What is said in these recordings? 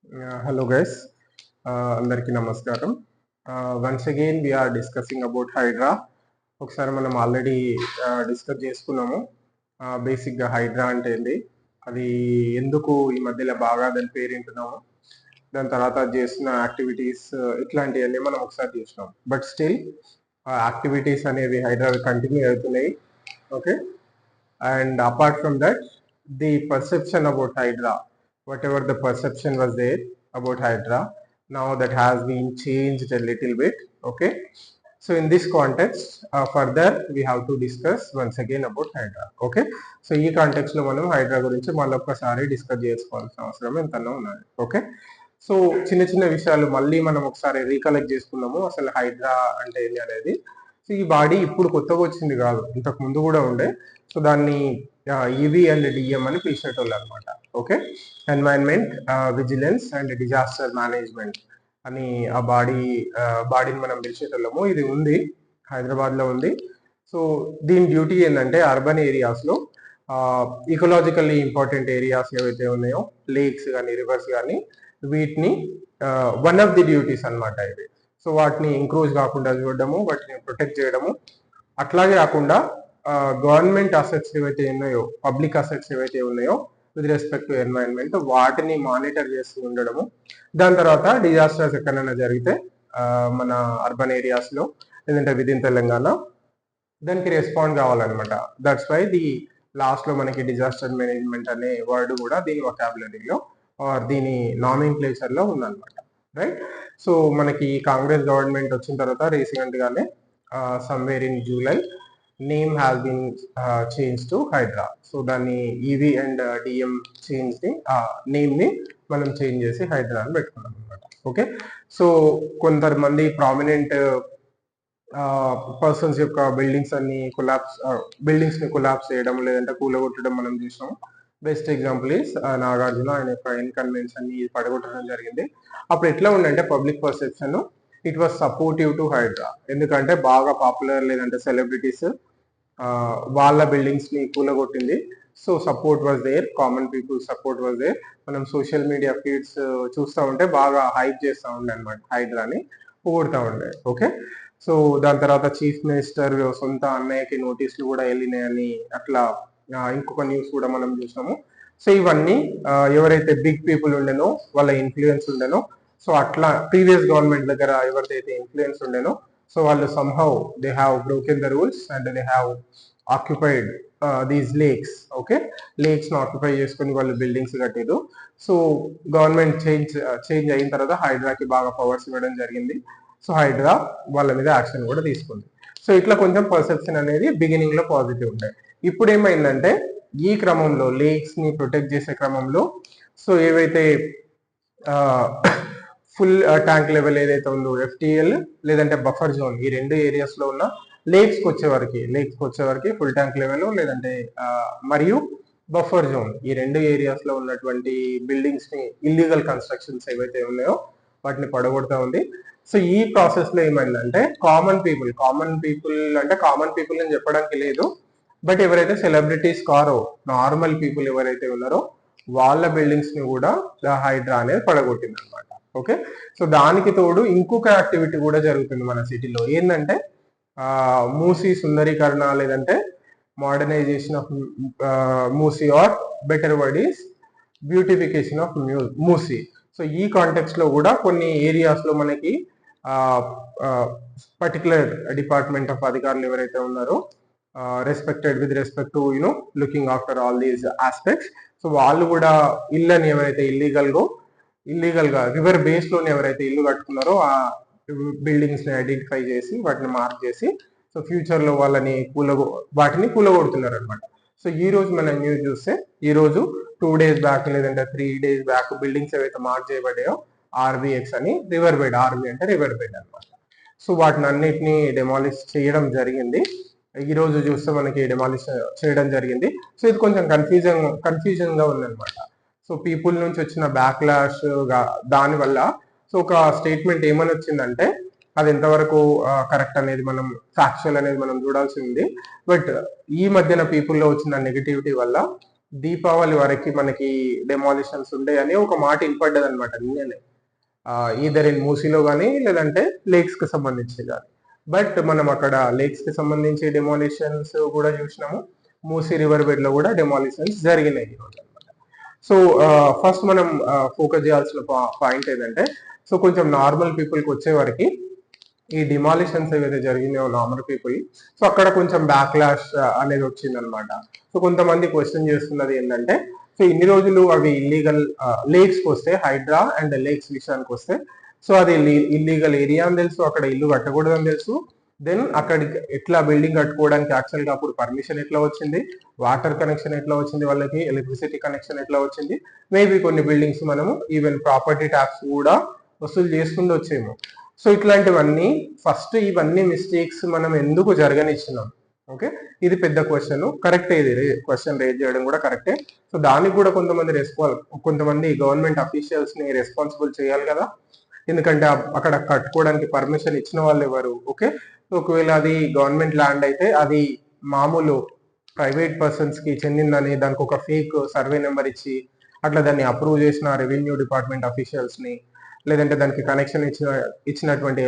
Hello guys, అందరికీ నమస్కారం. Once again we are discussing about Hydra. ఒకసారి మనం ఆల్రెడీ డిస్కస్ చేసుకున్నాము. బేసిక్గా హైడ్రా అంటే ఏంది, అది ఎందుకు ఈ మధ్యలో బాగా దాని పేరు వింటున్నాము, దాని తర్వాత చేసిన యాక్టివిటీస్ ఇట్లాంటివన్నీ మనం ఒకసారి చూసినాం. బట్ స్టిల్ యాక్టివిటీస్ అనేవి హైడ్రా కంటిన్యూ అవుతున్నాయి. Okay, and apart from that the perception about HYDRAA, whatever the perception was there about Hydra, now that has been changed a little bit. Okay, so in this context further we have to discuss once again about Hydra. Okay, so ఈ context లో మనం హైడ్రా గురించి మళ్ళీ ఒక్కసారి discuss చేసుకోవాల్సిన అవసరం ఎంతనో ఉన్నది. ఓకే, సో చిన్న చిన్న విషయాలు మళ్ళీ మనం ఒకసారి రీకలెక్ట్ చేసుకున్నాము అసలు హైడ్రా అంటే ఏంటి అనేది. సో ఈ బాడీ ఇప్పుడు కొత్తగా వచ్చింది కాదు, ఇంతకు ముందు కూడా ఉండే. సో దాన్ని ఈవీ అండ్ డిఎం అని పిలిచేటోళ్ళు అనమాట. Okay, environment vigilance and disaster management అని ఆ బాడీని మనం పిలిచేటోళ్ళము. ఇది ఉంది, హైదరాబాద్ లో ఉంది. సో దీని డ్యూటీ ఏంటంటే అర్బన్ ఏరియాస్ లో ఈకలాజికల్లీ ఇంపార్టెంట్ ఏరియాస్ ఏవైతే ఉన్నాయో, లేక్స్ కానీ రివర్స్ కానీ, వీటిని వన్ ఆఫ్ ది డ్యూటీస్ అనమాట ఇది. సో వాటిని ఇంక్రూజ్ కాకుండా చూడడము, వాటిని ప్రొటెక్ట్ చేయడము, అట్లాగే కాకుండా గవర్నమెంట్ అసెట్స్ ఏవైతే ఉన్నాయో, పబ్లిక్ అసెట్స్ ఏవైతే ఉన్నాయో విత్ రెస్పెక్ట్ టు ఎన్వైరన్మెంట్, వాటిని మానిటర్ చేస్తూ ఉండడము. దాని తర్వాత డిజాస్టర్స్ ఎక్కడైనా జరిగితే మన అర్బన్ ఏరియాస్ లో లేదంటే విదిన్ తెలంగాణ దానికి రెస్పాండ్ కావాలన్నమాట. దట్స్ వై ది లాస్ట్ లో మనకి డిజాస్టర్ మేనేజ్మెంట్ అనే వర్డ్ కూడా దీని వొకాబులరీలో ఆర్ దీని నామిన్క్లేచర్ లో ఉందన్నమాట. రైట్, సో మనకి కాంగ్రెస్ గవర్నమెంట్ వచ్చిన తర్వాత రీసెంట్ గానే somewhere in July name has been change to HYDRAA. So దాన్ని ఈవీ అండ్ డిఎం చేంజ్ ని నేమ్ ని మనం చేంజ్ చేసి హైడ్రా అని పెట్టుకున్నాం అనమాట. ఓకే, సో కొంతమంది ప్రామినెంట్ పర్సన్స్ యొక్క బిల్డింగ్స్ ని కొలాప్స్ చేయడం లేదంటే కూలగొట్టడం మనం చూసాం. బెస్ట్ ఎగ్జాంపుల్ ఈస్ నాగార్జున, ఆయన యొక్క ఇన్కన్వీనియన్స్ అన్ని పడగొట్టడం జరిగింది. అప్పుడు ఎట్లా ఉందంటే public perception it was supportive to Hydraa, ఎందుకంటే బాగా పాపులర్ లేదంటే సెలబ్రిటీస్ వాళ్ళ బిల్డింగ్స్ ని కూలగొట్టింది. So support was there, common people support was there. మనం సోషల్ మీడియా ఫీడ్స్ చూస్తూ ఉంటే బాగా హైప్ చేస్తూ ఉండే అనమాట, హైడ్రాని పొగుడుతూ ఉండే. ఓకే, సో దాని తర్వాత చీఫ్ మినిస్టర్ సొంత అన్నయ్యకి నోటీసులు కూడా వెళ్ళినాయని అట్లా ఇంకొక న్యూస్ కూడా మనం చూసాము. సో ఇవన్నీ ఎవరైతే బిగ్ పీపుల్ ఉండేనో, వాళ్ళ ఇన్ఫ్లుయెన్స్ ఉండేనో, సో అట్లా ప్రీవియస్ గవర్నమెంట్ దగ్గర ఎవరిదైతే ఇన్ఫ్లుయెన్స్ ఉండేనో, సో వాళ్ళు somehow they have broken the rules and they have occupied these lakes. Okay, lakes ని ఆక్యుపై చేసుకుని వాళ్ళు బిల్డింగ్స్ కట్టారు. సో గవర్నమెంట్ చేంజ్ అయిన తర్వాత హైడ్రాకి బాగా పవర్స్ ఇవ్వడం జరిగింది. సో హైడ్రా వాళ్ళ మీద యాక్షన్ కూడా తీసుకుంది. సో ఇట్లా కొంచెం పర్సెప్షన్ అనేది బిగినింగ్ లో పాజిటివ్ ఉండే. ఇప్పుడు ఏమైందంటే ఈ క్రమంలో లేక్స్ ని ప్రొటెక్ట్ చేసే క్రమంలో సో ఏవైతే ఫుల్ ట్యాంక్ లెవెల్ ఏదైతే ఉందో ఎఫ్టిఎల్ లేదంటే బఫర్ జోన్, ఈ రెండు ఏరియాస్ లో ఉన్న లేక్స్కి వచ్చేవరకు ఫుల్ ట్యాంక్ లెవెల్ లేదంటే మరియు బఫర్ జోన్, ఈ రెండు ఏరియాస్ లో ఉన్నటువంటి బిల్డింగ్స్ ని ఇల్లీగల్ కన్స్ట్రక్షన్స్ ఏవైతే ఉన్నాయో వాటిని పడగొడతా ఉంది. సో ఈ ప్రాసెస్ లో ఏమైందంటే కామన్ పీపుల్ అంటే కామన్ పీపుల్ అని చెప్పడానికి లేదు, బట్ ఎవరైతే సెలబ్రిటీస్ కారో నార్మల్ పీపుల్ ఎవరైతే ఉన్నారో వాళ్ళ బిల్డింగ్స్ ని కూడా హైడ్రా అనేది పడగొట్టింది అనమాట. ఓకే, సో దానికి తోడు ఇంకొక యాక్టివిటీ కూడా జరుగుతుంది మన సిటీలో. ఏంటంటే మూసీ సుందరీకరణ లేదంటే modernisation of Musi or better word is beautification of Musi. So ఈ కాంటెక్స్ట్ లో కూడా కొన్ని ఏరియాస్ లో మనకి పర్టికులర్ డిపార్ట్మెంట్ ఆఫ్ అధికారులు ఎవరైతే ఉన్నారో respected with respect to looking after all these aspects, so వాళ్ళు కూడా ఇళ్ళని ఎవరైతే ఇల్లీగల్ గా రివర్ బేస్ లోని ఎవరైతే ఇల్లు కట్టుకున్నారో ఆ బిల్డింగ్స్ ని ఐడెంటిఫై చేసి వాటిని మార్క్ చేసి సో ఫ్యూచర్ లో వాటిని కూలగొడుతున్నారు అనమాట. సో ఈ రోజు మనం న్యూస్ చూస్తే ఈ రోజు 2 days బ్యాక్ లేదంటే 3 days బ్యాక్ బిల్డింగ్స్ ఏవైతే మార్క్ చేయబడ్డాయో ఆర్బిఎక్స్ అని, రివర్ బెడ్, ఆర్బి అంటే రివర్ బెడ్ అనమాట. సో వాటిని అన్నిటిని డెమాలిష్ చేయడం జరిగింది. ఈ రోజు చూస్తే మనకి డెమాలిష్ చేయడం జరిగింది. సో ఇది కొంచెం కన్ఫ్యూజన్ గా ఉందన్నమాట. సో పీపుల్ నుంచి వచ్చిన బ్యాక్లాష్ దానివల్ల సో ఒక స్టేట్మెంట్ ఏమని వచ్చిందంటే అది ఎంతవరకు కరెక్ట్ అనేది మనం ఫ్యాక్చువల్ అనేది మనం చూడాల్సి ఉంది. బట్ ఈ మధ్యన పీపుల్లో వచ్చిన నెగటివిటీ వల్ల దీపావళి వరకు మనకి డెమాలిషన్స్ ఉండే అని ఒక మాట వినపడ్డది అనమాట నిన్ననే. ఈదర్ ఇన్ మూసీలో కానీ లేదంటే లేక్స్ కి సంబంధించి కానీ. బట్ మనం అక్కడ లేక్స్ కి సంబంధించి డెమాలిషన్స్ కూడా చూసినాము, మూసీ రివర్ బెడ్ లో కూడా డెమాలిషన్స్ జరిగినాయి ఈరోజు అనమాట. సో ఫస్ట్ మనం ఫోకస్ చేయాల్సిన పాయింట్ ఏంటంటే, సో కొంచెం నార్మల్ పీపుల్కి వచ్చే వరకు ఈ డిమాలిషన్స్ ఏవైతే జరిగినాయో నార్మల్ పీపుల్, సో అక్కడ కొంచెం బ్యాక్లాష్ అనేది వచ్చిందనమాట. సో కొంతమంది క్వశ్చన్ చేస్తున్నది ఏంటంటే, సో ఇన్ని రోజులు అవి ఇల్లీగల్ లేక్స్కి వస్తే, హైడ్రా అండ్ లేక్స్ విషయానికి వస్తే, సో అది ఇల్లీగల్ ఏరియా అని తెలుసు, అక్కడ ఇల్లు కట్టకూడదని తెలుసు. దెన్ అక్కడికి ఎట్లా బిల్డింగ్ కట్టుకోవడానికి యాక్చువల్గా అప్పుడు పర్మిషన్ ఎట్లా వచ్చింది, వాటర్ కనెక్షన్ ఎట్లా వచ్చింది వాళ్ళకి, ఎలక్ట్రిసిటీ కనెక్షన్ ఎట్లా వచ్చింది, మేబీ కొన్ని బిల్డింగ్స్ మనము ఈవెన్ ప్రాపర్టీ ట్యాక్స్ కూడా వసూలు చేసుకుంటూ వచ్చేమో. సో ఇట్లాంటివన్నీ ఫస్ట్ ఇవన్నీ మిస్టేక్స్ మనం ఎందుకు జరగనిచ్చినాం? ఓకే, ఇది పెద్ద క్వశ్చన్. కరెక్టే, ఇది క్వశ్చన్ రేజ్ చేయడం కూడా కరెక్టే. సో దానికి కూడా కొంతమంది గవర్నమెంట్ అఫీషియల్స్ ని రెస్పాన్సిబుల్ చేయాలి కదా, ఎందుకంటే అక్కడ కట్టుకోవడానికి పర్మిషన్ ఇచ్చిన వాళ్ళు ఎవరు? ఓకే, ఒకవేళ అది గవర్నమెంట్ ల్యాండ్ అయితే అది మామూలు ప్రైవేట్ పర్సన్స్ కి చెందిందని దానికి ఒక ఫేక్ సర్వే నెంబర్ ఇచ్చి అట్లా దాన్ని అప్రూవ్ చేసిన రెవెన్యూ డిపార్ట్మెంట్ అఫీషియల్స్ ని, లేదంటే దానికి కనెక్షన్ ఇచ్చినటువంటి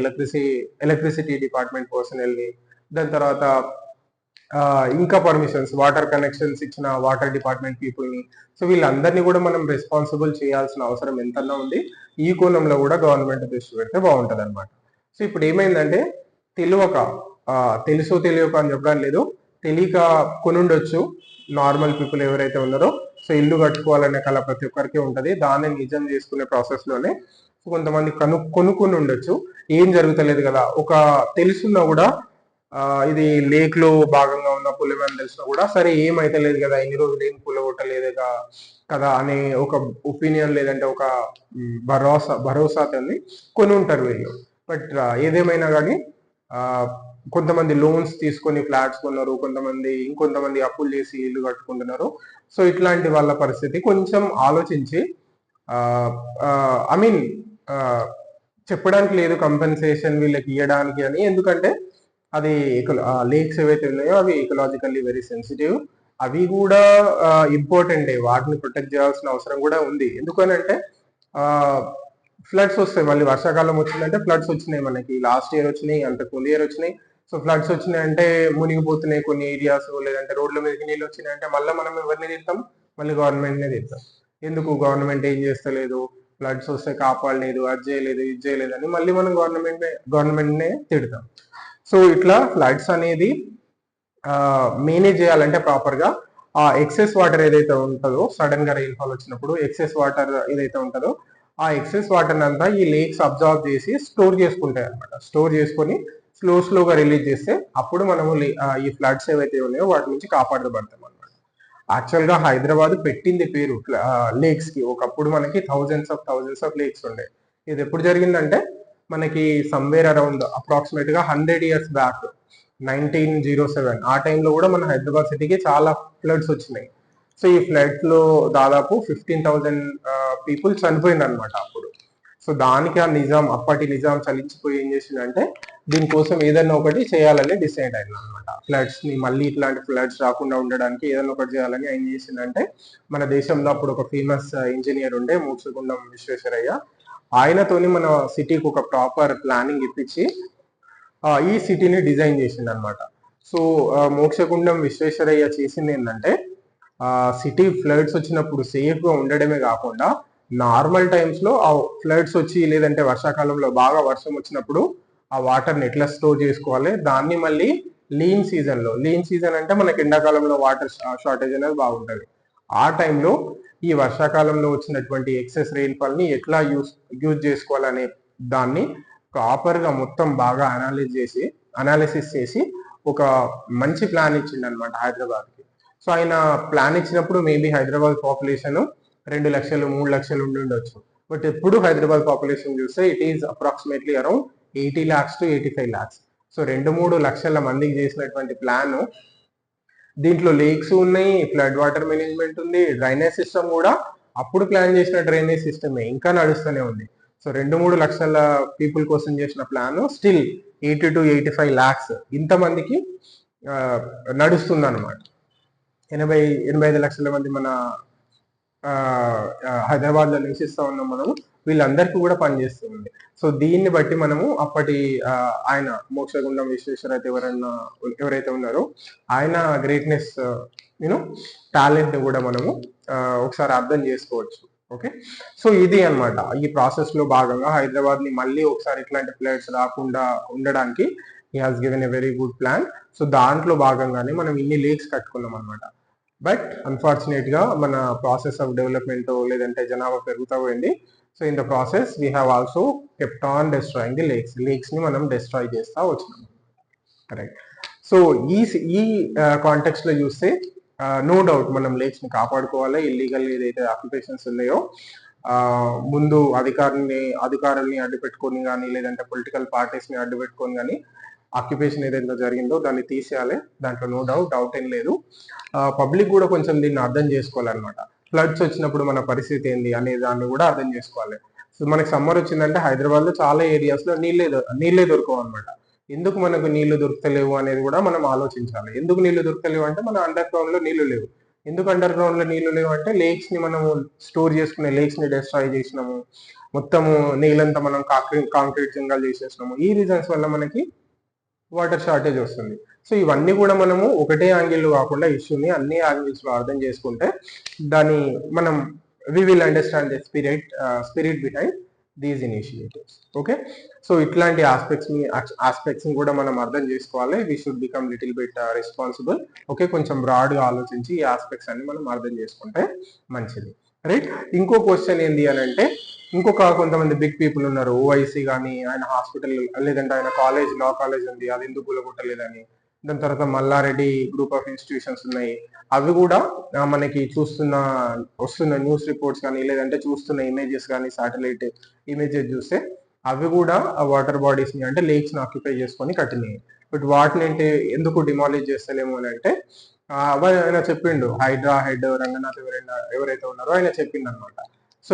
ఎలక్ట్రిసిటీ డిపార్ట్మెంట్ పర్సనల్ ని, దాని తర్వాత ఇంకా పర్మిషన్స్ వాటర్ కనెక్షన్స్ ఇచ్చిన వాటర్ డిపార్ట్మెంట్ పీపుల్ ని, సో వీళ్ళందరినీ కూడా మనం రెస్పాన్సిబుల్ చేయాల్సిన అవసరం ఎంతన్నా ఉంది. ఈ కోణంలో కూడా గవర్నమెంట్ దృష్టి పెడితే బాగుంటది అనమాట. సో ఇప్పుడు ఏమైందంటే, తెలుసో తెలియక అని చెప్పడానికి లేదు, తెలియక కొనుండొచ్చు నార్మల్ పీపుల్ ఎవరైతే ఉన్నారో. సో ఇల్లు కట్టుకోవాలనే కళ ప్రతి ఒక్కరికి ఉంటది, దాన్ని నిజం చేసుకునే ప్రాసెస్ లోనే కొంతమంది కొనుక్కుని ఉండొచ్చు. ఏం జరుగుతలేదు కదా, ఒక తెలుసున్నా కూడా ఇది లేక్ లో భాగంగా ఉన్న పులమే అని తెలిసినా కూడా, సరే ఏమైతే లేదు కదా, ఇన్ని రోజులు ఏం పుల కొట్టలేదు కదా అనే ఒక ఒపీనియన్ లేదంటే ఒక భరోసాతో కొని ఉంటారు వీళ్ళు. బట్ ఏదేమైనా కానీ కొంతమంది లోన్స్ తీసుకొని ఫ్లాట్స్ కొన్నారు, ఇంకొంతమంది అప్పులు చేసి ఇల్లు కట్టుకుంటున్నారు. సో ఇట్లాంటి వాళ్ళ పరిస్థితి కొంచెం ఆలోచించి, ఐ మీన్ చెప్పడానికి లేదు కంపెన్సేషన్ వీళ్ళకి ఇవ్వడానికి అని, ఎందుకంటే అది లేక్స్ ఏవైతే ఉన్నాయో అవి ఎకలాజికల్లీ వెరీ సెన్సిటివ్, అవి కూడా ఇంపార్టెంటే, వాటిని ప్రొటెక్ట్ చేయాల్సిన అవసరం కూడా ఉంది. ఎందుకనంటే ఫ్లడ్స్ వస్తాయి, మళ్ళీ వర్షాకాలం వచ్చిందంటే ఫ్లడ్స్ వచ్చినాయి, మనకి లాస్ట్ ఇయర్ వచ్చినాయి, అంతకు ముందు ఇయర్ వచ్చినాయి. సో ఫ్లడ్స్ వచ్చినాయి అంటే మునిగిపోతున్నాయి కొన్ని ఏరియాస్, లేదంటే రోడ్ల మీదకి నీళ్ళు వచ్చినాయి అంటే మళ్ళీ మనం ఎవరిని తిడతాం? మళ్ళీ గవర్నమెంట్నే తిడతాం. ఎందుకు గవర్నమెంట్ ఏం చేస్తలేదు, ఫ్లడ్స్ వస్తే కాపాడలేదు, అది చేయలేదు, ఇది చేయలేదు అని మళ్ళీ మనం గవర్నమెంట్నే తిడతాం. సో ఇట్లా ఫ్లడ్స్ అనేది మేనేజ్ చేయాలంటే ప్రాపర్ గా ఆ ఎక్సెస్ వాటర్ ఏదైతే ఉంటుందో, సడన్ గా రెయిన్ఫాల్ వచ్చినప్పుడు ఎక్సెస్ వాటర్ ఏదైతే ఉంటుందో ఆ ఎక్సెస్ వాటర్ అంతా ఈ లేక్స్ అబ్జర్వ్ చేసి స్టోర్ చేసుకుంటాయి అనమాట. స్టోర్ చేసుకొని స్లోగా రిలీజ్ చేస్తే అప్పుడు మనము ఈ ఫ్లడ్స్ ఏవైతే ఉన్నాయో వాటి నుంచి కాపాడబడతాం అనమాట. యాక్చువల్ గా హైదరాబాద్ పెట్టింది పేరు లేక్స్ కి, ఒకప్పుడు మనకి థౌజండ్స్ ఆఫ్ లేక్స్ ఉండే. ఇది ఎప్పుడు జరిగిందంటే మనకి సమ్వేర్ అరౌండ్ అప్రాక్సిమేట్ గా 100 years బ్యాక్, 1907 ఆ టైంలో కూడా మన హైదరాబాద్ సిటీకి చాలా ఫ్లడ్స్ వచ్చినాయి. సో ఈ ఫ్లడ్స్ లో దాదాపు 15,000 పీపుల్ చనిపోయింది అనమాట అప్పుడు. సో దానికి అప్పటి నిజాం చలించిపోయి ఏం చేసిందంటే, దీనికోసం ఏదైనా ఒకటి చేయాలని డిసైడ్ అయింది అనమాట. ఫ్లడ్స్ ని మళ్ళీ ఇట్లాంటి ఫ్లడ్స్ రాకుండా ఉండడానికి ఏదైనా ఒకటి చేయాలని ఏం చేసిందంటే, మన దేశంలో అప్పుడు ఒక ఫేమస్ ఇంజనీర్ ఉండే మోక్షగుండం విశ్వేశ్వరయ్య, ఆయనతోని మన సిటీకి ఒక ప్రాపర్ ప్లానింగ్ ఇప్పించి ఈ సిటీని డిజైన్ చేసింది అనమాట. సో మోక్షగుండం విశ్వేశ్వరయ్య చేసింది ఏంటంటే, సిటీ ఫ్లడ్స్ వచ్చినప్పుడు సేఫ్ గా ఉండడమే కాకుండా నార్మల్ టైమ్స్ లో ఆ ఫ్లడ్స్ వచ్చి లేదంటే వర్షాకాలంలో బాగా వర్షం వచ్చినప్పుడు ఆ వాటర్ ని ఎట్లా స్టోర్ చేసుకోవాలి, దాన్ని మళ్ళీ లీన్ సీజన్ అంటే మనకి ఎండాకాలంలో వాటర్ షార్టేజ్ అనేది బాగుంటది, ఆ టైంలో ఈ వర్షాకాలంలో వచ్చినటువంటి ఎక్సెస్ రెయిన్ఫాల్ ని ఎట్లా యూజ్ చేసుకోవాలనే దాన్ని ప్రాపర్ గా మొత్తం బాగా అనాలిసిస్ చేసి ఒక మంచి ప్లాన్ ఇచ్చిండు అనమాట హైదరాబాద్ కి. సో ఆయన ప్లాన్ ఇచ్చినప్పుడు మేబీ హైదరాబాద్ పాపులేషన్ 2 లక్షలు 3 లక్షలు ఉండి ఉండొచ్చు. బట్ ఎప్పుడు హైదరాబాద్ పాపులేషన్ చూస్తే it is approximately around 80 lakhs to 85 lakhs. So 2-3 లక్షల మందికి చేసినటువంటి ప్లాన్, దీంట్లో లేక్స్ ఉన్నాయి, ఫ్లడ్ వాటర్ మేనేజ్మెంట్ ఉంది, డ్రైనేజ్ సిస్టమ్ కూడా అప్పుడు ప్లాన్ చేసిన డ్రైనేజ్ సిస్టమే ఇంకా నడుస్తూనే ఉంది. సో 2-3 లక్షల పీపుల్ కోసం చేసిన ప్లాన్ స్టిల్ 80 to 85 lakhs ఇంతమందికి నడుస్తుంది అనమాట. 85 లక్షల మంది మన హైదరాబాద్ లో నివసిస్తా ఉన్నాం మనము, వీళ్ళందరికీ కూడా పనిచేస్తుంది. సో దీన్ని బట్టి మనము అప్పటి ఆయన మోక్షగుండం విశ్వేశ్వరయ్య ఎవరైతే ఉన్నారో ఆయన గ్రేట్నెస్ యూనో టాలెంట్ కూడా మనము ఒకసారి అర్థం చేసుకోవచ్చు. ఓకే, సో ఇది అన్నమాట ఈ ప్రాసెస్ లో భాగంగా హైదరాబాద్ ని మళ్ళీ ఒకసారి ఇట్లాంటి ఫ్లడ్స్ రాకుండా ఉండడానికి he has given a very good plan. So దాంట్లో భాగంగానే మనం ఇన్ని లేక్స్ కట్టుకున్నాం అనమాట. బట్ అన్ఫార్చునేట్ గా మన ప్రాసెస్ ఆఫ్ డెవలప్మెంట్ లేదంటే జనాభా పెరుగుతూ పోయింది. So in the process we have also kept on destroying the lakes ని మనం డిస్ట్రాయ్ చేస్తా వచ్చినాం. కరెక్ట్. సో ఈ కాంటెక్స్ట్ లో చూస్తే నో డౌట్ మనం లేక్స్ ని కాపాడుకోవాలి. ఇల్లీగల్ ఏదైతే ఆక్యుపేషన్స్ ఉన్నాయో ముందు అధికారుల్ని అడ్డు పెట్టుకొని కానీ లేదంటే పొలిటికల్ పార్టీస్ ని అడ్డు పెట్టుకొని కానీ ఆక్యుపేషన్ ఏదైతే జరిగిందో దాన్ని తీసేయాలి. దాంట్లో నో డౌట్ ఏం లేదు. పబ్లిక్ కూడా కొంచెం దీన్ని అర్థం చేసుకోవాలన్నమాట. ఫ్లడ్స్ వచ్చినప్పుడు మన పరిస్థితి ఏంది అనే దాన్ని కూడా అర్థం చేసుకోవాలి. సో మనకి సమ్మర్ వచ్చిందంటే హైదరాబాద్ లో చాలా ఏరియాస్ లో నీళ్ళే దొరకవు అనమాట. ఎందుకు మనకు నీళ్లు దొరకలేవు అనేది కూడా మనం ఆలోచించాలి. ఎందుకు నీళ్లు దొరకలేవు అంటే మన అండర్ గ్రౌండ్ లో నీళ్లు లేవు. ఎందుకు అండర్ గ్రౌండ్ లో నీళ్లు లేవు అంటే లేక్స్ ని మనము స్టోర్ చేసుకునే లేక్స్ ని డిస్ట్రాయ్ చేసినాము, మొత్తము నీళ్ళంతా మనం కాంక్రీట్ జంగాలు చేసేసినాము. ఈ రీజన్స్ వల్ల మనకి వాటర్ షార్టేజ్ వస్తుంది. సో ఇవన్నీ కూడా మనము ఒకటే యాంగిల్ కాకుండా ఇష్యూని అన్ని యాంగిల్స్ లో అర్థం చేసుకుంటే దాన్ని మనం we will understand the spirit behind these initiatives. Okay, so ఇట్లాంటి ఆస్పెక్ట్స్ ని కూడా మనం అర్థం చేసుకోవాలి. We should become little bit responsible. Okay, కొంచెం బ్రాడ్ గా ఆలోచించి ఈ ఆస్పెక్ట్స్ అన్ని మనం అర్థం చేసుకుంటే మంచిది. రైట్. ఇంకో క్వశ్చన్ ఏంటి అని అంటే కొంతమంది బిగ్ పీపుల్ ఉన్నారు. ఓఐసి కానీ ఆయన హాస్పిటల్ లేదంటే ఆయన లా కాలేజ్ ఉంది, అది ఎందుకు గులగొట్టలేదని. దాని తర్వాత మల్లారెడ్డి గ్రూప్ ఆఫ్ ఇన్స్టిట్యూషన్స్ ఉన్నాయి. అవి కూడా మనకి వస్తున్న న్యూస్ రిపోర్ట్స్ కానీ లేదంటే చూస్తున్న ఇమేజెస్ కానీ శాటిలైట్ ఇమేజెస్ చూస్తే అవి కూడా ఆ వాటర్ బాడీస్ ని అంటే లేక్స్ ని ఆక్యుపై చేసుకొని కట్టినాయి. బట్ వాటిని అంటే ఎందుకు డిమాలిష్ చేస్తలేము అని అంటే ఆయన చెప్పిండు, హైడ్రా హెడ్ రంగనాథ్ ఎవరైతే ఉన్నారో ఆయన చెప్పిండు అనమాట. So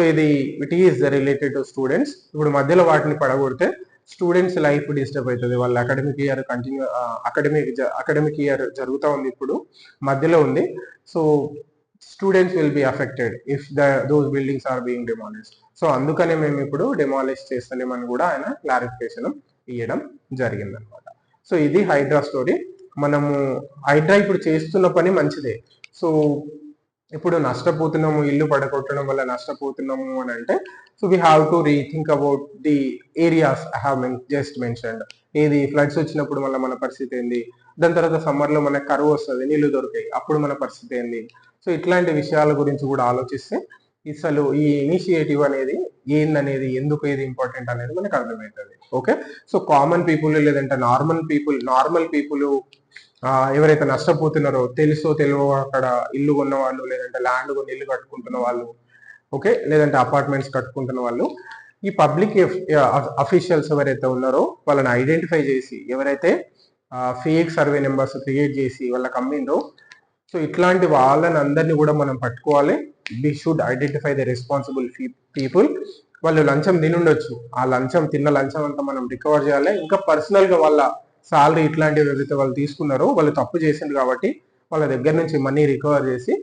it is related to students. ఇప్పుడు మధ్యలో వాటిని పడగొడితే స్టూడెంట్స్ లైఫ్ డిస్టర్బ్ అవుతుంది. వాళ్ళ అకాడమిక్ ఇయర్ జరుగుతూ ఉంది, ఇప్పుడు మధ్యలో ఉంది. So students will be affected if those buildings are being demolished. So అందుకనే మేము ఇప్పుడు డిమాలిష్ చేస్తలేమని కూడా ఆయన క్లారిఫికేషన్ ఇవ్వడం జరిగిందనమాట. సో ఇది హైడ్రా స్టోరీ. మనము హైడ్రా ఇప్పుడు చేస్తున్న పని మంచిదే. సో ఇప్పుడు నష్టపోతున్నాము, ఇల్లు పడగొట్టడం వల్ల నష్టపోతున్నాము అని అంటే so we have to rethink about the areas I have just mentioned. ఏది ఫ్లడ్స్ వచ్చినప్పుడు మళ్ళీ మన పరిస్థితి ఏంది, దాని తర్వాత సమ్మర్ లో మనకు కరువు వస్తుంది, నీళ్లు దొరికాయి, అప్పుడు మన పరిస్థితి ఏంది. సో ఇట్లాంటి విషయాల గురించి కూడా ఆలోచిస్తే అసలు ఈ ఇనిషియేటివ్ అనేది ఏందనేది, ఎందుకు ఏది ఇంపార్టెంట్ అనేది మనకు అర్థమవుతుంది. ఓకే, సో కామన్ పీపుల్ లేదంటే నార్మల్ పీపుల్ ఎవరైతే నష్టపోతున్నారో తెలుసో తెలియో అక్కడ ఇల్లు కొన్న వాళ్ళు లేదంటే ల్యాండ్ కొని ఇల్లు కట్టుకుంటున్న వాళ్ళు, ఓకే, లేదంటే అపార్ట్మెంట్స్ కట్టుకుంటున్న వాళ్ళు, ఈ పబ్లిక్ అఫీషియల్స్ ఎవరైతే ఉన్నారో వాళ్ళని ఐడెంటిఫై చేసి ఎవరైతే ఫేక్ సర్వే నెంబర్స్ క్రియేట్ చేసి వాళ్ళకి అమ్మిందో, సో ఇట్లాంటి వాళ్ళని అందరినీ కూడా మనం పట్టుకోవాలి. We should identify the responsible people. వాళ్ళు లంచం తినుండొచ్చు, ఆ తిన్న లంచం అంతా మనం రికవర్ చేయాలి. ఇంకా పర్సనల్ గా వాళ్ళ సాలరీ ఇట్లాంటివి ఏదైతే వాళ్ళు తీసుకున్నారో వాళ్ళు తప్పు చేసింది కాబట్టి వాళ్ళ దగ్గర నుంచి మనీ రికవర్ చేసి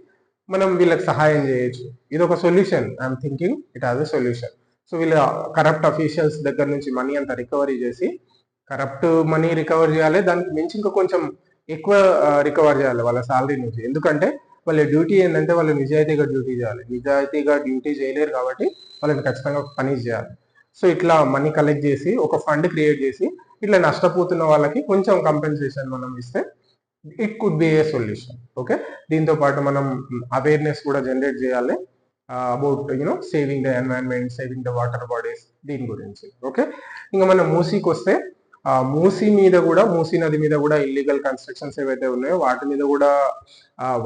మనం వీళ్ళకి సహాయం చేయొచ్చు. ఇది ఒక solution. I'm thinking it has a solution. So వీళ్ళ కరప్ట్ అఫీషియల్స్ దగ్గర నుంచి మనీ అంతా రికవరీ చేసి, కరప్ట్ మనీ రికవర్ చేయాలి, దానికి మించి ఇంకా కొంచెం ఎక్కువ రికవర్ చేయాలి వాళ్ళ సాలరీ నుంచి. ఎందుకంటే వాళ్ళ డ్యూటీ ఏంటంటే వాళ్ళు నిజాయితీగా డ్యూటీ చేయాలి. నిజాయితీగా డ్యూటీ చేయలేరు కాబట్టి వాళ్ళని ఖచ్చితంగా పని చేయాలి. సో ఇట్లా మనీ కలెక్ట్ చేసి ఒక ఫండ్ క్రియేట్ చేసి ఇట్లా నష్టపోతున్న వాళ్ళకి కొంచెం కంపెన్సేషన్ మనం ఇస్తే it could be a solution. Okay, దీంతో పాటు మనం అవేర్నెస్ కూడా జనరేట్ చేయాలి about saving the environment, saving the water bodies, దీని గురించి. ఓకే, ఇంకా మనం మూసీకి వస్తే మూసీ నది మీద కూడా ఇల్లీగల్ కన్స్ట్రక్షన్స్ ఏవైతే ఉన్నాయో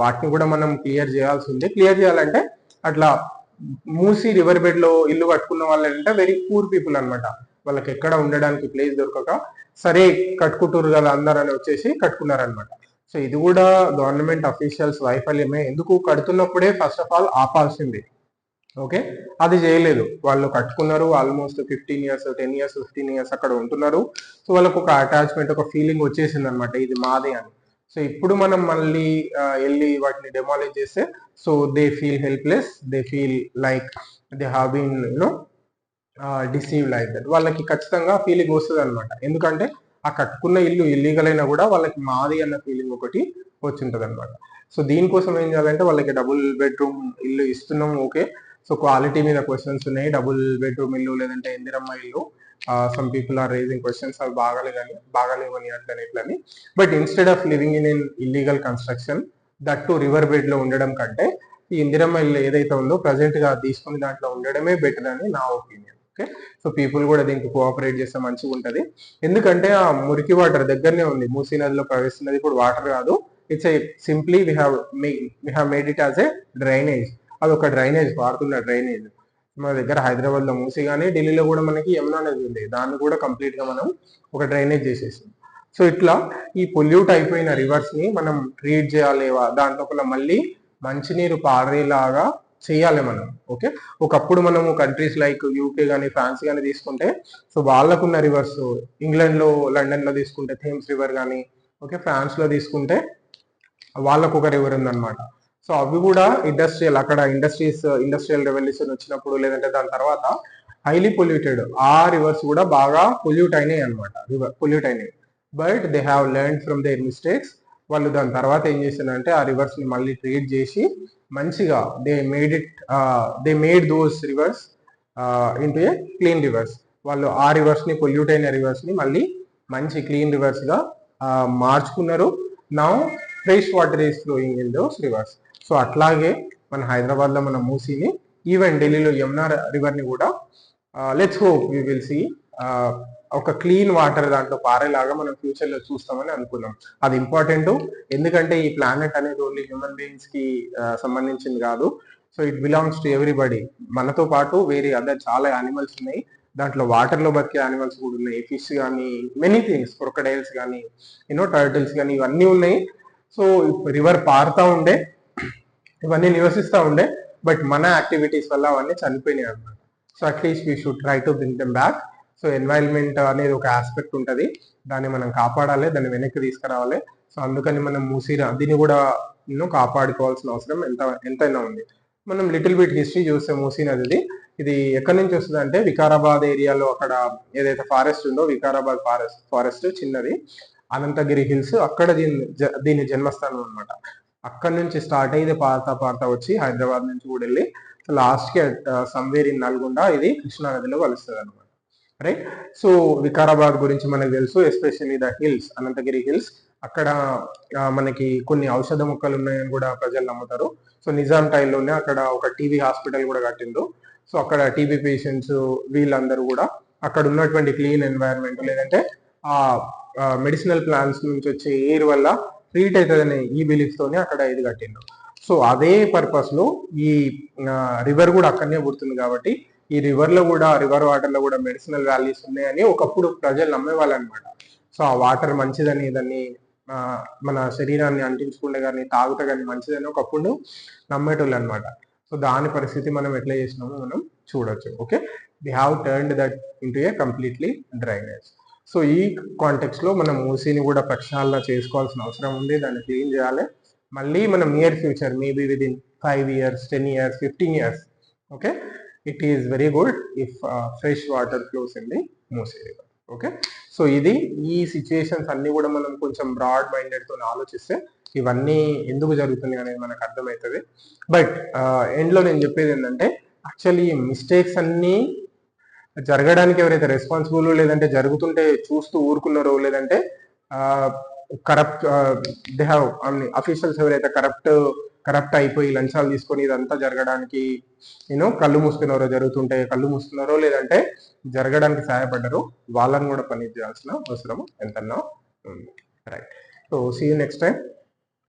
వాటిని కూడా మనం క్లియర్ చేయాల్సి ఉంది. క్లియర్ చేయాలంటే అట్లా మూసీ రివర్ బెడ్ లో ఇల్లు కట్టుకున్న వాళ్ళు అంటే వెరీ పూర్ పీపుల్ అనమాట. వాళ్ళకి ఎక్కడ ఉండడానికి ప్లేస్ దొరకక సరే కట్టుకుంటారు కదా అందరని వచ్చేసి కట్టుకున్నారనమాట. సో ఇది కూడా గవర్నమెంట్ అఫీషియల్స్ వైఫల్యమే. ఎందుకు కడుతున్నప్పుడే ఫస్ట్ ఆఫ్ ఆల్ ఆపాల్సింది. ఓకే, అది చేయలేదు. వాళ్ళు కట్టుకున్నారు, ఆల్మోస్ట్ 15 years 10 years 15 years అక్కడ ఉంటున్నారు. సో వాళ్ళకు ఒక అటాచ్మెంట్, ఒక ఫీలింగ్ వచ్చేసింది అనమాట, ఇది మాదే అని. సో ఇప్పుడు మనం మళ్ళీ వెళ్ళి వాటిని డెమాలిష్ చేస్తే so they feel helpless, they feel like they have been you know deceive like that. వాళ్ళకి ఖచ్చితంగా ఫీలింగ్ వస్తుంది అనమాట. ఎందుకంటే ఆ కట్టుకున్న ఇల్లు ఇల్లీగల్ అయినా కూడా వాళ్ళకి మాది అన్న ఫీలింగ్ ఒకటి వచ్చింటది అనమాట. సో దీనికోసం ఏం చేయాలంటే వాళ్ళకి డబుల్ బెడ్రూమ్ ఇల్లు ఇస్తున్నాం, ఓకే. సో క్వాలిటీ మీద క్వశ్చన్స్ ఉన్నాయి. డబుల్ బెడ్రూమ్ ఇల్లు లేదంటే ఇందిరమ్మ ఇల్లు, some people are raising questions, అవి బాగాలేవని అట్లని ఇట్లని. But instead of living in an illegal construction that to river bed లో ఉండడం కంటే ఈ ఇందిరమ్మ ఇల్లు ఏదైతే ఉందో ప్రజెంట్ గా తీసుకుని దాంట్లో ఉండడమే బెటర్ అని నా ఒపీనియన్. ఓకే, సో పీపుల్ కూడా దీనికి కోఆపరేట్ చేస్తే మంచిగా ఉంటది. ఎందుకంటే ఆ మురికి వాటర్ దగ్గరనే ఉంది, మూసీ నదిలో ప్రవేశిస్తున్నది ఇప్పుడు వాటర్ కాదు. It's a simply we have made it as a drainage. అది ఒక డ్రైనేజ్, వాడుతున్న డ్రైనేజ్. మన దగ్గర హైదరాబాద్ లో మూసీ కానీ ఢిల్లీలో కూడా మనకి యమునా నది ఉంది, దాన్ని కూడా కంప్లీట్ గా మనం ఒక డ్రైనేజ్ చేసేసాం. సో ఇట్లా ఈ పొల్యూట్ అయిపోయిన రివర్స్ ని మనం ట్రీట్ చేయాలేవా, దాంట్లో మళ్ళీ మంచినీరు పారేలాగా చేయాలి మనం. ఓకే, ఒకప్పుడు మనము కంట్రీస్ లైక్ యూకే కానీ ఫ్రాన్స్ కానీ తీసుకుంటే సో వాళ్ళకున్న రివర్స్, ఇంగ్లాండ్ లో లండన్ లో తీసుకుంటే థేమ్స్ రివర్ కానీ, ఓకే, ఫ్రాన్స్ లో తీసుకుంటే వాళ్ళకు ఒక రివర్ ఉందన్నమాట. సో అవి కూడా ఇండస్ట్రియల్, అక్కడ ఇండస్ట్రియల్ రెవల్యూషన్ వచ్చినప్పుడు లేదంటే దాని తర్వాత హైలీ పొల్యూటెడ్ ఆ రివర్స్ కూడా బాగా పొల్యూట్ అయినాయి అనమాట, పొల్యూట్ అయినాయి. But they have learn from there mistakes. వాళ్ళు దాని తర్వాత ఏం చేశారంటే ఆ రివర్స్ ని మళ్ళీ ట్రీట్ చేసి మంచిగా they made those reverse into A clean reverse. వాళ్ళు ఆ రివర్స్ ని, పొల్యూట్ అయిన రివర్స్ ని మళ్ళీ మంచి క్లీన్ రివర్స్ గా మార్చుకున్నారు. Now fresh water is flowing in those reverse. So అట్లాగే మన హైదరాబాద్ లో మన మూసీని, ఈవెన్ ఢిల్లీలో యమునా రివర్ ని కూడా let's hope we will see ఒక క్లీన్ వాటర్ దాంట్లో పారేలాగా మనం ఫ్యూచర్ లో చూస్తామని అనుకున్నాం. అది ఇంపార్టెంట్, ఎందుకంటే ఈ ప్లానెట్ అనేది ఓన్లీ హ్యూమన్ బీయింగ్స్ కి సంబంధించింది కాదు. So it belongs to everybody. మనతో పాటు వేరే అదర్ చాలా యానిమల్స్ ఉన్నాయి, దాంట్లో వాటర్ లో బతికే యానిమల్స్ కూడా ఉన్నాయి, ఫిష్ కానీ, మెనీ థింగ్స్, క్రొకడైల్స్ కానీ, యూనో టర్టిల్స్ కానీ, ఇవన్నీ ఉన్నాయి. సో రివర్ పారుతా ఉండే, ఇవన్నీ నివసిస్తూ ఉండే, బట్ మన యాక్టివిటీస్ వల్ల అవన్నీ చనిపోయినాయి అన్నమాట. So at least we should try to bring them back. So environment అనేది ఒక ఆస్పెక్ట్ ఉంటుంది, దాన్ని మనం కాపాడాలి, దాన్ని వెనక్కి తీసుకురావాలి. సో అందుకని మనం మూసీ నదిని కూడా కాపాడుకోవాల్సిన అవసరం ఎంతైనా ఉంది. మనం లిటిల్ బిట్ హిస్టరీ చూస్తే మూసీ నదిది, ఇది ఎక్కడి నుంచి వస్తుంది అంటే వికారాబాద్ ఏరియాలో, అక్కడ ఏదైతే ఫారెస్ట్ ఉందో వికారాబాద్ ఫారెస్ట్ చిన్నది, అనంతగిరి హిల్స్, అక్కడ దీని జన్మస్థానం అనమాట. అక్కడ నుంచి స్టార్ట్ అయ్యి పారుతా వచ్చి హైదరాబాద్ నుంచి కూడా వెళ్ళి లాస్ట్ కి సమ్వేర్ ఇన్ నల్గొండ ఇది కృష్ణా నదిలో కలుస్తుంది అనమాట. రైట్. సో వికారాబాద్ గురించి మనకు తెలుసు, especially the hills, Ananthagiri hills. అక్కడ మనకి కొన్ని ఔషధ మొక్కలు ఉన్నాయని కూడా ప్రజలు నమ్ముతారు. సో నిజాం టైంలోనే అక్కడ ఒక టీబీ హాస్పిటల్ కూడా కట్టిండ్రు. సో అక్కడ టీబీ పేషెంట్స్ వీళ్ళందరూ కూడా అక్కడ ఉన్నటువంటి క్లీన్ ఎన్వైరన్మెంట్ లేదంటే ఆ మెడిసినల్ ప్లాంట్స్ నుంచి వచ్చే ఎయిర్ వల్ల ట్రీట్ అవుతుందనే ఈ బిలీఫ్ తోనే అక్కడ ఇది కట్టిండ్రు. సో అదే పర్పస్ లో ఈ రివర్ కూడా అక్కడనే పుడుతుంది కాబట్టి ఈ రివర్ లో కూడా, రివర్ వాటర్ లో కూడా మెడిసినల్ వాల్యూస్ ఉన్నాయని ఒకప్పుడు ప్రజలు నమ్మేవాళ్ళు అనమాట. సో ఆ వాటర్ మంచిదని, దాన్ని మన శరీరాన్ని అంటించుకుంటే కానీ తాగుతా కానీ మంచిదని ఒకప్పుడు నమ్మేటోళ్ళు అనమాట. సో దాని పరిస్థితి మనం ఎట్లా చేసినామో మనం చూడొచ్చు. Okay, we have turned that into a completely drainage. So ఈ కాంటెక్స్ట్ లో మనం మూసీని కూడా ప్రక్షాళన చేసుకోవాల్సిన అవసరం ఉంది, దాన్ని క్లీన్ చేయాలి. మళ్ళీ మనం near future, maybe with in 5 years, 10 years, 15 years, okay, it is very good if fresh water flows in the Musi river. Okay, so ఇది ఈ సిచ్యుయేషన్స్ అన్ని కూడా మనం కొంచెం బ్రాడ్ మైండెడ్ తో ఆలోచిస్తే ఇవన్నీ ఎందుకు జరుగుతుంది అనేది మనకు అర్థమవుతుంది. బట్ ఎండ్ లో నేను చెప్పేది ఏంటంటే, యాక్చువల్లీ ఈ మిస్టేక్స్ అన్నీ జరగడానికి ఎవరైతే రెస్పాన్సిబుల్, లేదంటే జరుగుతుంటే చూస్తూ ఊరుకున్నారో, లేదంటే కరప్ట్ దే హ్యావ్ అఫీషియల్స్ ఎవరైతే కరప్ట్ అయిపోయి లంచాలు తీసుకొని ఇదంతా జరగడానికి కళ్ళు మూసుకున్నారో లేదంటే జరగడానికి సహాయపడ్డారో వాళ్ళని కూడా పని చేయాల్సిన అవసరం ఎంతన్నా ఉంది. Right. So see you next time.